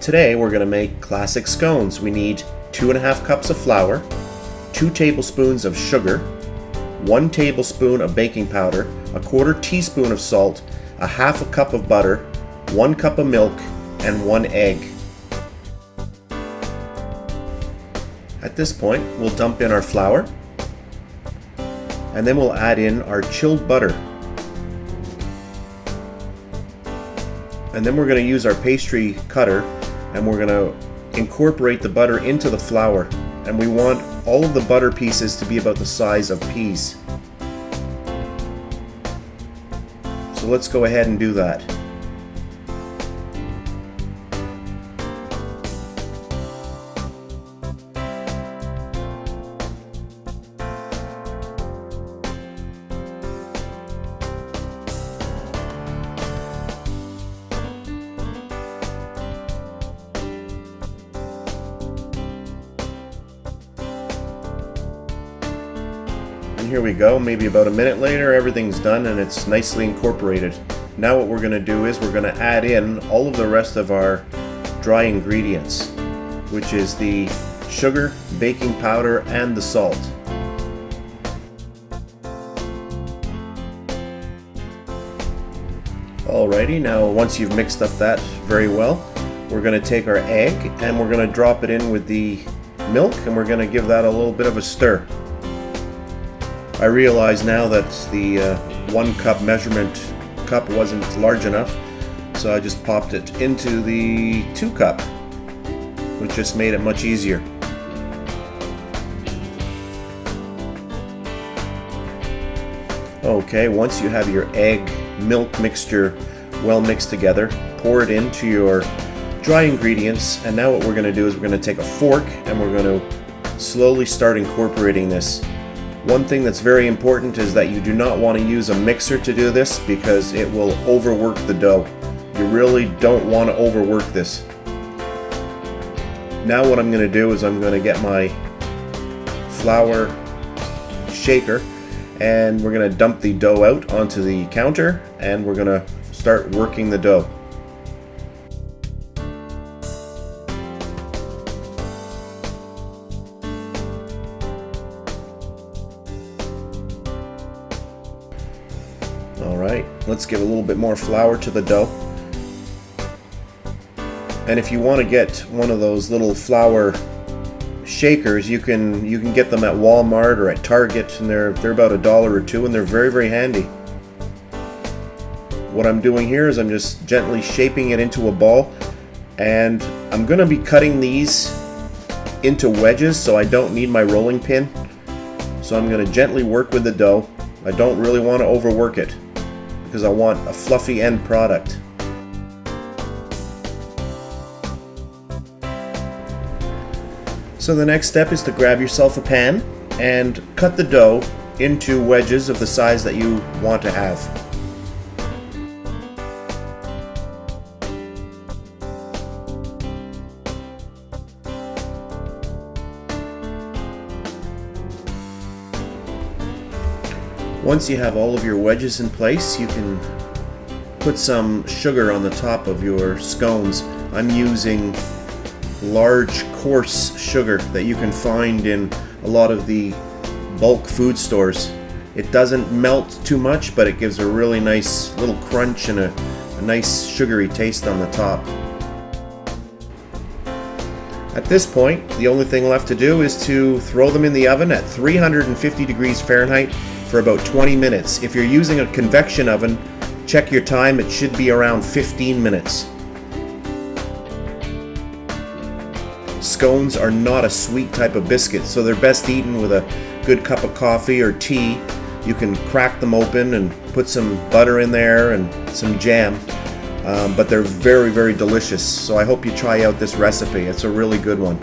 Today we're going to make classic scones. We need 2.5 cups of flour, 2 tablespoons of sugar, 1 tablespoon of baking powder, 1/4 teaspoon of salt, 1/2 cup of butter, 1 cup of milk, and 1 egg. At this point, we'll dump in our flour, and then we'll add in our chilled butter. And then we're going to use our pastry cutter and we're going to incorporate the butter into the flour. And we want all of the butter pieces to be about the size of peas. So let's go ahead and do that. And here we go, maybe about a minute later, everything's done and it's nicely incorporated. Now what we're going to do is we're going to add in all of the rest of our dry ingredients, which is the sugar, baking powder, and the salt. Alrighty, now once you've mixed up that very well, we're going to take our egg and we're going to drop it in with the milk and we're going to give that a little bit of a stir. I realize now that the 1 cup measurement cup wasn't large enough, so I just popped it into the 2 cup, which just made it much easier. Okay, once you have your egg milk mixture well mixed together, pour it into your dry ingredients, and now what we're going to do is we're going to take a fork and we're going to slowly start incorporating this. One thing that's very important is that you do not want to use a mixer to do this because it will overwork the dough. You really don't want to overwork this. Now what I'm going to do is I'm going to get my flour shaker and we're going to dump the dough out onto the counter and we're going to start working the dough. Alright, let's give a little bit more flour to the dough. And if you want to get one of those little flour shakers, you can get them at Walmart or at Target, and they're about $1 or $2, and they're very handy. What I'm doing here is I'm just gently shaping it into a ball, and I'm going to be cutting these into wedges, so I don't need my rolling pin. So I'm going to gently work with the dough. I don't really want to overwork it because I want a fluffy end product. So the next step is to grab yourself a pan and cut the dough into wedges of the size that you want to have. Once you have all of your wedges in place, you can put some sugar on the top of your scones. I'm using large coarse sugar that you can find in a lot of the bulk food stores. It doesn't melt too much, but it gives a really nice little crunch and a nice sugary taste on the top. At this point, the only thing left to do is to throw them in the oven at 350 degrees Fahrenheit for about 20 minutes. If you're using a convection oven, check your time. It should be around 15 minutes. Scones are not a sweet type of biscuit, so they're best eaten with a good cup of coffee or tea. You can crack them open and put some butter in there and some jam, but they're very delicious. So I hope you try out this recipe. It's a really good one.